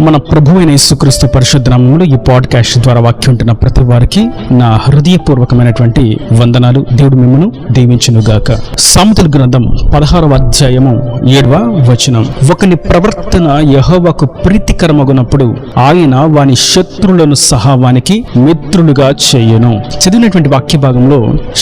మన ప్రభువైన యేసుక్రీస్తు పరిశుద్ధ నామములో ఈ పాడ్కాస్ట్ ద్వారా వాక్యం ఉంటున్న ప్రతి వారికి నా హృదయపూర్వకమైనటువంటి వందనాలు. దేవుడు మిమ్మును దీవించునుగాక. సామెతల గ్రంథం 16వ అధ్యాయము 7వ వచనం. ఒకని ప్రవర్తన యెహోవాకు ప్రీతికరమగునప్పుడు ఆయన వాని శత్రువులను సహా వానికి మిత్రులుగా చేయును. చదివినటువంటి వాక్య భాగంలో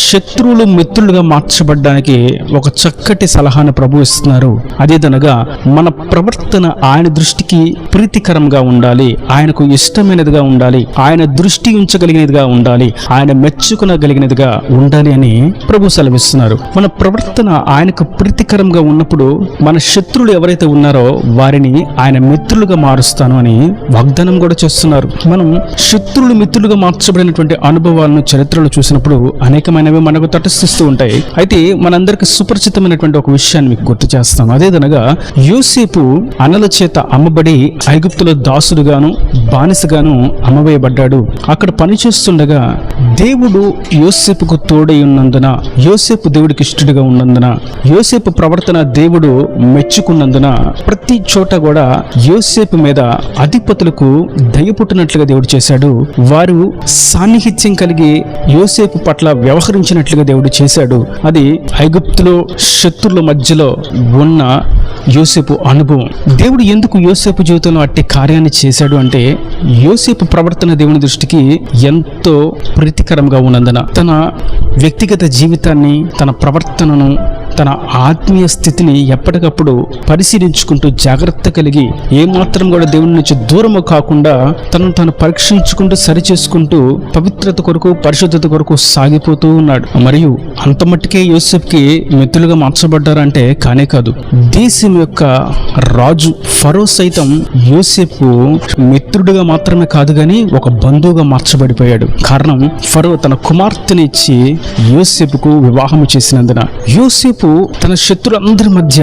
శత్రువులు మిత్రులుగా మార్చబడ్డానికి ఒక చక్కటి సలహాను ప్రభు ఇస్తున్నారు. అదేదనగా మన ప్రవర్తన ఆయన దృష్టికి ప్రీతికరంగా ఉండాలి, ఆయనకు ఇష్టమైనదిగా ఉండాలి, ఆయన దృష్టి ఉంచగలిగినదిగా ఉండాలి, ఆయన మెచ్చుకునగలిగినదిగా ఉండాలి అని ప్రభు సెలవిస్తున్నారు. మన ప్రవర్తన ఆయనకు ప్రీతికరంగా ఉన్నప్పుడు మన శత్రువులు ఎవరైతే ఉన్నారో వారిని ఆయన మిత్రులుగా మారుస్తాను అని వాగ్దానం కూడా చేస్తున్నారు. మనం శత్రువులు మిత్రులుగా మార్చబడినటువంటి అనుభవాలను చరిత్రలో చూసినప్పుడు అనేకమైనవి మనకు తటస్థిస్తూ ఉంటాయి. అయితే మనందరికి సుపరిచితమైనటువంటి ఒక విషయాన్ని మీకు గుర్తు చేస్తాను. అదేదనగా యోసేపు అన్నల చేత అమ్మబడి ఐగుప్తులో దాసుడుగాను బానిసగాను అమ్మవేయబడ్డాడు. అక్కడ పనిచేస్తుండగా దేవుడు యోసేపుకు తోడై ఉన్నందున, యోసేపు దేవుడికి ఇష్టడుగా ఉన్నందున, యోసేపు ప్రవర్తన దేవుడు మెచ్చుకున్నందున ప్రతి చోట కూడా యోసేపు మీద అధిపతులకు దయ పుట్టినట్లుగా దేవుడు చేశాడు. వారు సాన్నిహిత్యం కలిగి యోసేపు పట్ల వ్యవహరించినట్లుగా దేవుడు చేశాడు. అది ఐగుప్తులో శత్రుల మధ్యలో ఉన్న యోసేపు అనుభవం. దేవుడు ఎందుకు యోసేపు జీవితంలో అట్టి కార్యాన్ని చేశాడు అంటే యోసేపు ప్రవర్తన దేవుని దృష్టికి ఎంతో ప్రీతికరంగా ఉన్నందున తన వ్యక్తిగత జీవితాన్ని, తన ప్రవర్తనను, తన ఆత్మీయ స్థితిని ఎప్పటికప్పుడు పరిశీలించుకుంటూ జాగ్రత్త కలిగి ఏమాత్రం కూడా దేవుని నుంచి దూరము కాకుండా తనను తాను పరీక్షించుకుంటూ సరిచేసుకుంటూ పవిత్రత కొరకు, పరిశుద్ధత కొరకు సాగిపోతూ ఉన్నాడు. మరియు అంత మట్టుకే యోసేపుకి మిత్రులుగా మార్చబడ్డారంటే కానే కాదు. దేశం యొక్క రాజు ఫరో సైతం యోసేపు మిత్రుడిగా మాత్రమే కాదు గాని ఒక బంధువుగా మార్చబడిపోయాడు. కారణం ఫరో తన కుమార్తెని ఇచ్చి యోసేపుకు వివాహము చేసినందున. యోసేపు తన శత్రులందరి మధ్య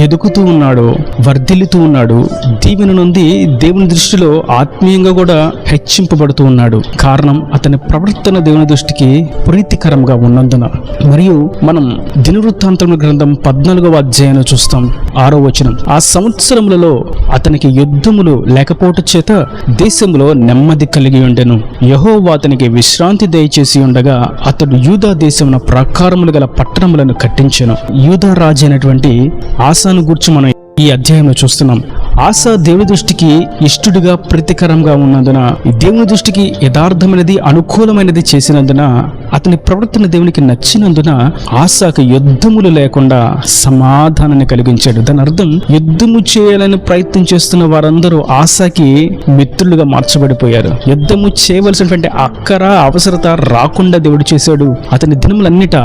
ఎదుగుతూ ఉన్నాడు, వర్ధిల్లుతూ ఉన్నాడు, దీవెన నుండి దేవుని దృష్టిలో ఆత్మీయంగా కూడా హెచ్చింపబడుతూ ఉన్నాడు. కారణం అతని ప్రవర్తన దేవుని దృష్టికి ప్రీతికరంగా ఉన్నందున. మరియు మనం దినవృత్తాంతముల గ్రంథం 14వ అధ్యాయంలో చూస్తాం 6వ వచనం. ఆ సంవత్సరములలో అతనికి యుద్ధములు లేకపోవటం చేత దేశంలో నెమ్మది కలిగి ఉండెను. యెహోవా అతనికి విశ్రాంతి దయచేసి ఉండగా అతడు యూదా దేశమున ప్రాకారములు గల పట్టణములను కట్టించెను. యూదా రాజు అయినటువంటి ఆసాను గురించి మనం ఈ అధ్యాయంలో చూస్తున్నాం. ఆసా దేవుని దృష్టికి ఇష్టడుగా ప్రీతికరంగా ఉన్నందున, దేవుని దృష్టికి యథార్థమైనది, అనుకూలమైనది చేసినందున, అతని ప్రవర్తన దేవునికి నచ్చినందున ఆసాకు యుద్ధములు లేకుండా సమాధానాన్ని కలిగించాడు. దాని అర్థం యుద్ధము చేయాలని ప్రయత్నం చేస్తున్న వారందరూ ఆసాకి మిత్రులుగా మార్చబడిపోయారు. యుద్ధము చేయవలసినటువంటి అక్కర అవసరత రాకుండా దేవుడు చేశాడు. అతని దినములన్నిట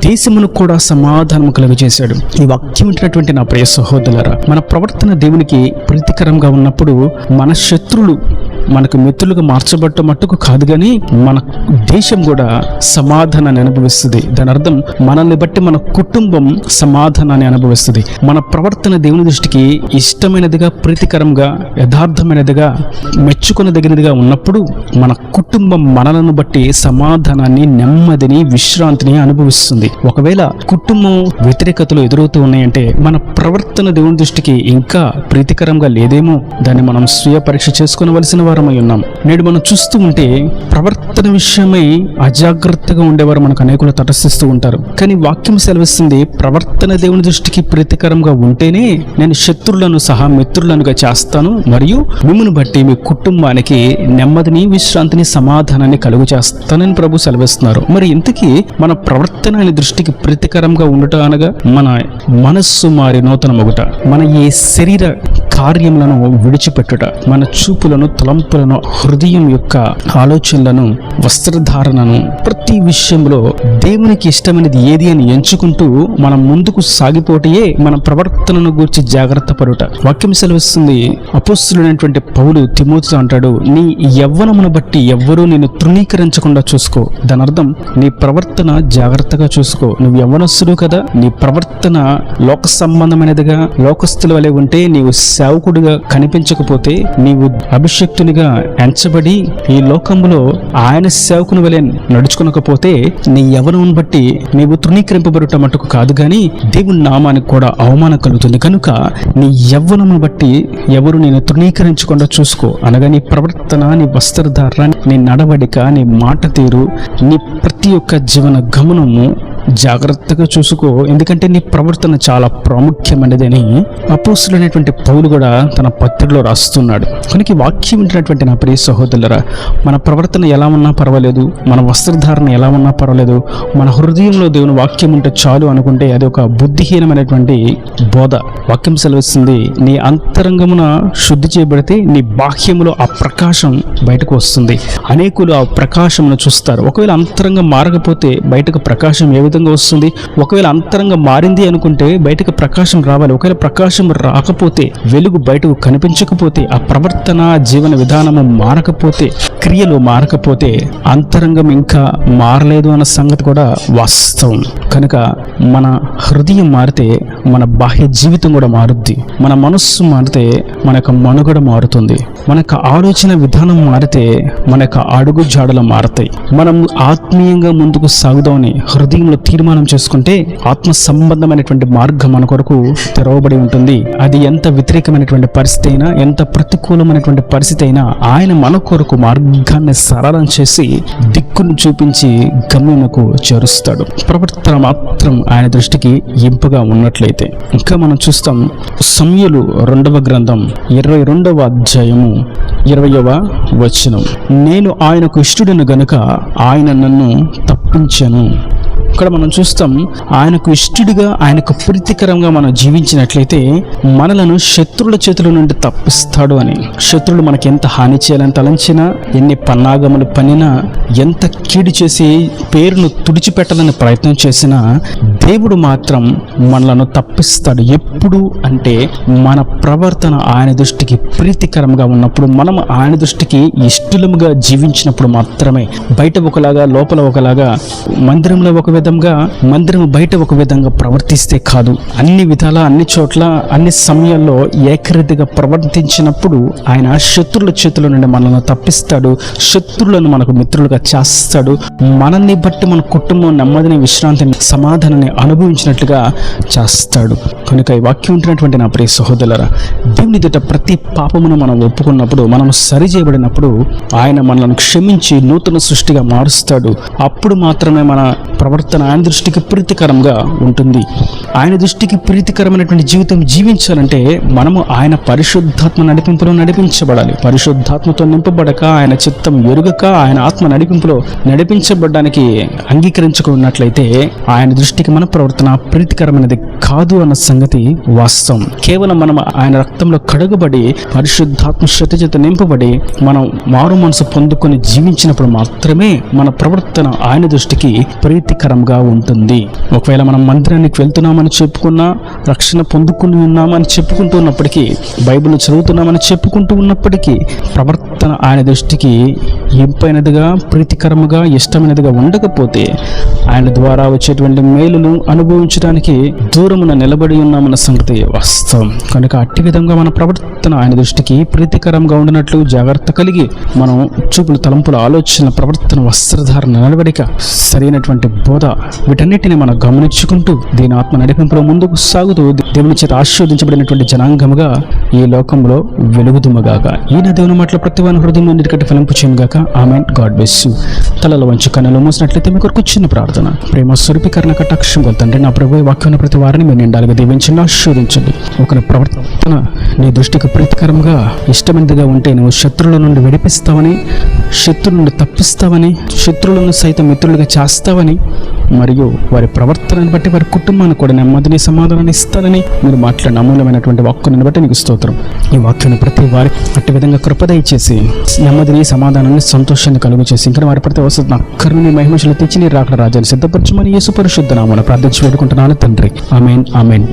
దేశమును కూడా సమాధానం కలుగజేశాడు. ఈ వాక్యం వింటున్నటువంటి నా ప్రియ సహోదరులారా, మన ప్రవర్తన దేవునికి ప్రీతికరంగా ఉన్నప్పుడు మన శత్రులు మనకు మిత్రులుగా మార్చబడటం మట్టుకు కాదు కానీ మన దేశం కూడా సమాధానాన్ని అనుభవిస్తుంది. దాని అర్థం మనల్ని బట్టి మన కుటుంబం సమాధానాన్ని అనుభవిస్తుంది. మన ప్రవర్తన దేవుని దృష్టికి ఇష్టమైనదిగా, ప్రీతికరంగా, యథార్థమైనదిగా, మెచ్చుకునదగినదిగా ఉన్నప్పుడు మన కుటుంబం మనలను బట్టి సమాధానాన్ని, నెమ్మదిని, విశ్రాంతిని అనుభవిస్తుంది. ఒకవేళ కుటుంబం వ్యతిరేకతలు ఎదురవుతూ ఉన్నాయంటే మన ప్రవర్తన దేవుని దృష్టికి ఇంకా ప్రీతికరంగా లేదేమో, దాన్ని మనం స్వీయ పరీక్ష చేసుకునవలసిన వారమై ఉన్నాం. నేడు మనం చూస్తూ ఉంటే ప్రవర్తన విషయమై అజాగ్రత్తగా ఉండేవారు మనకు అనేకులు తటస్థిస్తూ ఉంటారు. కానీ వాక్యం సెలవిస్తుంది, ప్రవర్తన దేవుని దృష్టికి ప్రీతికరంగా ఉంటేనే నేను శత్రువులను సహా మిత్రులనుగా చేస్తాను, మరియు మిమ్మును బట్టి మీ కుటుంబానికి నెమ్మదిని, విశ్రాంతిని, సమాధానాన్ని కలుగు చేస్తానని ప్రభు సెలవిస్తున్నారు. మరి ఇంతకీ మన ప్రవర్తన ఆయన దృష్టికి ప్రీతికరంగా ఉండట అనగా మన మనస్సు మారి నూతన మొగుట, మన ఈ శరీర కార్యములను విడిచిపెట్టుట, మన చూపులను, తలంపులను, హృదయం యొక్క ఆలోచనలను, వస్త్రధారణను, ప్రతి విషయంలో దేవునికి ఇష్టమైనది ఏది అని ఎంచుకుంటూ మనం ముందుకు సాగిపోటే మన ప్రవర్తనను గూర్చి జాగ్రత్త పడుట. వాక్యం సెలవిస్తుంది. అపోస్తలుడైనటువంటి పౌలు తిమోతితో అంటాడు, నీ యవ్వనమును బట్టి ఎవ్వరూ నిన్ను తృణీకరించకుండా చూసుకో. దాని అర్థం నీ ప్రవర్తన జాగ్రత్తగా చూసుకో. నువ్వు యవ్వనస్తుడు కదా, నీ ప్రవర్తన లోక సంబంధమైనదిగా, లోకస్తుల వలె ఉంటే నీవు సేవకుడిగా కనిపించకపోతే, నీవు అభిషక్తుని నీతిమంతునిగా ఎంచబడి ఈ లోకంలో ఆయన సేవకుని వలె నడుచుకొనకపోతే నీ యవ్వనమును బట్టి నీవు తృణీకరింపబడుట మటుకు కాదు గాని దేవుని నామానికి కూడా అవమానం కలుగుతుంది. కనుక నీ యవ్వనమును బట్టి ఎవరు నేను తృణీకరించకుండా చూసుకో. అనగా నీ ప్రవర్తన, నీ వస్త్రధారణ, నీ నడవడిక, నీ మాట తీరు, నీ ప్రతి ఒక్క జీవన గమనము జాగ్రత్తగా చూసుకో. ఎందుకంటే నీ ప్రవర్తన చాలా ప్రాముఖ్యమైనదని అపోస్తులైనటువంటి పౌలు కూడా తన పత్రికలో రాస్తున్నాడు. కనుక ఈ వాక్యం వింటున్నటువంటి నా ప్రియ సహోదరులారా, మన ప్రవర్తన ఎలా ఉన్నా పర్వాలేదు, మన వస్త్రధారణ ఎలా ఉన్నా పర్వాలేదు, మన హృదయంలో దేవుని వాక్యం ఉంటే చాలు అనుకుంటే అది ఒక బుద్ధిహీనమైనటువంటి బోధ. వాక్యం సెలవిస్తుంది, నీ అంతరంగమున శుద్ధి చేయబడితే నీ బాహ్యములో ఆ ప్రకాశం బయటకు వస్తుంది. అనేకులు ఆ ప్రకాశమును చూస్తారు. ఒకవేళ అంతరంగం మారకపోతే బయటకు ప్రకాశం ఏ విధంగా వస్తుంది? ఒకవేళ అంతరంగం మారింది అనుకుంటే బయటకు ప్రకాశం రావాలి. ఒకవేళ ప్రకాశం రాకపోతే, వెలుగు బయటకు కనిపించకపోతే, ఆ ప్రవర్తన, జీవన విధానము మారకపోతే, క్రియలు మారకపోతే అంతరంగం ఇంకా మారలేదు అన్న సంగతి కూడా వాస్తవం. కనుక మన హృదయం మారితే మన బాహ్య జీవితం కూడా మారుద్ది. మన మనస్సు మారితే మన యొక్క మనుగడ మారుతుంది. మన యొక్క ఆలోచన విధానం మారితే మన యొక్క అడుగు జాడలు మారతాయి. మనం ఆత్మీయంగా ముందుకు సాగుదామని హృదయంలో తీర్మానం చేసుకుంటే ఆత్మ సంబంధమైనటువంటి మార్గం మన కొరకు తెరవబడి ఉంటుంది. అది ఎంత వ్యతిరేకమైనటువంటి పరిస్థితి అయినా, ఎంత ప్రతికూలమైనటువంటి పరిస్థితి అయినా ఆయన మన కొరకు మార్గాన్ని సరళం చేసి దిక్కును చూపించి గమ్యమునకు చేరుస్తాడు. ప్రవర్తన మాత్రం ఆయన దృష్టికి ఇంపుగా ఉన్నట్లయితే. ఇంకా మనం చూస్తాం సమూయేలు 2వ గ్రంథం 22వ అధ్యాయము 20వ వచనం, నేను ఆయనకు ఇష్టుడను గనుక ఆయన నన్ను తప్పించెను. ఇక్కడ మనం చూస్తాం, ఆయనకు ఇష్టడిగా, ఆయనకు ప్రీతికరంగా మనం జీవించినట్లయితే మనలను శత్రువుల చేతుల నుండి తప్పిస్తాడు అని. శత్రువులు మనకి ఎంత హాని చేయాలని తలంచినా, ఎన్ని పన్నాగములు పనినా, ఎంత కీడు చేసి పేరును తుడిచిపెట్టాలని ప్రయత్నం చేసినా దేవుడు మాత్రం మనలను తప్పిస్తాడు. ఎప్పుడు అంటే మన ప్రవర్తన ఆయన దృష్టికి ప్రీతికరంగా ఉన్నప్పుడు, మనం ఆయన దృష్టికి ఇష్టలుగా జీవించినప్పుడు మాత్రమే. బయట ఒకలాగా, లోపల ఒకలాగా, మందిరంలో ఒక విధంగా, మందిరం బయట ఒక విధంగా ప్రవర్తిస్తే కాదు. అన్ని విధాల, అన్ని చోట్ల, అన్ని సమయాల్లో ఏకరీతిగా ప్రవర్తించినప్పుడు ఆయన శత్రువుల చేతుల నుండి మనల్ని తప్పిస్తాడు. శత్రువులను మనకు మిత్రులుగా చేస్తాడు. మనల్ని బట్టి మన కుటుంబం నెమ్మదిని, విశ్రాంతిని, సమాధానాన్ని అనుభవించినట్లుగా చేస్తాడు. కనుక ఈ వాక్యం ఉంటున్నటువంటి నా ప్రియ సహోదరులారా, దేవుని ఎదుట ప్రతి పాపమును మనం ఒప్పుకున్నప్పుడు, మనం సరి చేయబడినప్పుడు ఆయన మనల్ని క్షమించి నూతన సృష్టిగా మారుస్తాడు. అప్పుడు మాత్రమే మన ప్రవర్తన ఆయన దృష్టికి ప్రీతికరంగా ఉంటుంది. ఆయన దృష్టికి ప్రీతికరమైనటువంటి జీవితం జీవించాలంటే మనము ఆయన పరిశుద్ధాత్మ నడిపింపులో నడిపించబడాలి. పరిశుద్ధాత్మతో నింపబడక, ఆయన చిత్తం ఎరుగక, ఆయన ఆత్మ నడిపింపులో నడిపించబడడానికి అంగీకరించుకున్నట్లయితే ఆయన దృష్టికి మన ప్రవర్తన ప్రీతికరమైనది కాదు అన్న సంగతి వాస్తవం. కేవలం మనం ఆయన రక్తంలో కడుగబడి, పరిశుద్ధాత్మ శక్తి చేత నింపబడి, మనం మారు మనసు పొందుకొని జీవించినప్పుడు మాత్రమే మన ప్రవర్తన ఆయన దృష్టికి ప్రీతికరంగా ఉంటుంది. ఒకవేళ మనం మందిరానికి వెళ్తున్నామని చెప్పుకున్నా, రక్షణ పొందుకుని ఉన్నామని చెప్పుకుంటూ ఉన్నప్పటికీ, బైబిల్ చదువుతున్నామని చెప్పుకుంటూ ఉన్నప్పటికీ ప్రవర్తన ఆయన దృష్టికి ఇంపైనదిగా, ప్రీతికరముగా, ఇష్టమైనదిగా ఉండకపోతే ఆయన ద్వారా వచ్చేటువంటి మేలును అనుభవించడానికి దూరమున నిలబడి ఉన్నామన్న సంగతి వాస్తవం. కనుక అట్టి విధంగా మన ప్రవర్తన ఆయన దృష్టికి ప్రీతికరంగా ఉండినట్లు జాగ్రత్త కలిగి మనం చూపుల, తలంపుల, ఆలోచన, ప్రవర్తన, వస్త్రధారణ, నడవడిక, సరైనటువంటి బోధ, వీటన్నిటిని మనం గమనించుకుంటూ దీని ఆత్మ నడిపింపులో ముందుకు సాగుతూ దేవుని చేత ఆశీర్వదించబడినటువంటి జనాంగముగా ఈ లోకంలో వెలుగుదుమగాక. ఈయన దేవుని మాటల ప్రతివాని హృదయంలో నిలకట్టి ఫలింపు చేయనుగాక. ఆమేన్. God bless you. తలలో వంచి కన్నులు మూసినట్లయితే మీ కొరకు చిన్న ప్రార్థన. ప్రేమ స్వరూపీకరణ కటాక్షం తండ్రి, నా ప్రభు వాక్యాన్ని ప్రతి వారిని మీరు నిండాలుగా దీవించండి, ఆశీర్వదించండి. ఒకరి ప్రవర్తన నీ దృష్టికి ప్రీతికరంగా, ఇష్టమైనదిగా ఉంటే నువ్వు శత్రువుల నుండి విడిపిస్తావని, శత్రువుల నుండి తప్పిస్తావని, శత్రువులను సైతం మిత్రులుగా చేస్తావని, మరియు వారి ప్రవర్తనను బట్టి వారి కుటుంబాన్ని కూడా నెమ్మదిని, సమాధానాన్ని ఇస్తానని మీరు మాట్లాడిన అమూల్యమైనటువంటి వాక్కుని బట్టి నీకు స్తోత్రం. ఈ వాక్యాన్ని ప్రతి వారి అట్టి విధంగా కృపదయ చేసి నెమ్మదిని, సమాధానాన్ని, సంతోషాన్ని కలుగు చేసి ఇంకా వారి ప్రతి అవసరం అక్కర్ని మహిమశలు తెచ్చి నీ రాకడ రాజ్యాన్ని సిద్ధపరచమని యేసు పరిశుద్ధ నామమున ప్రార్థించి వేడుకుంటున్నాను తండ్రి. ఆమేన్. ఆమేన్.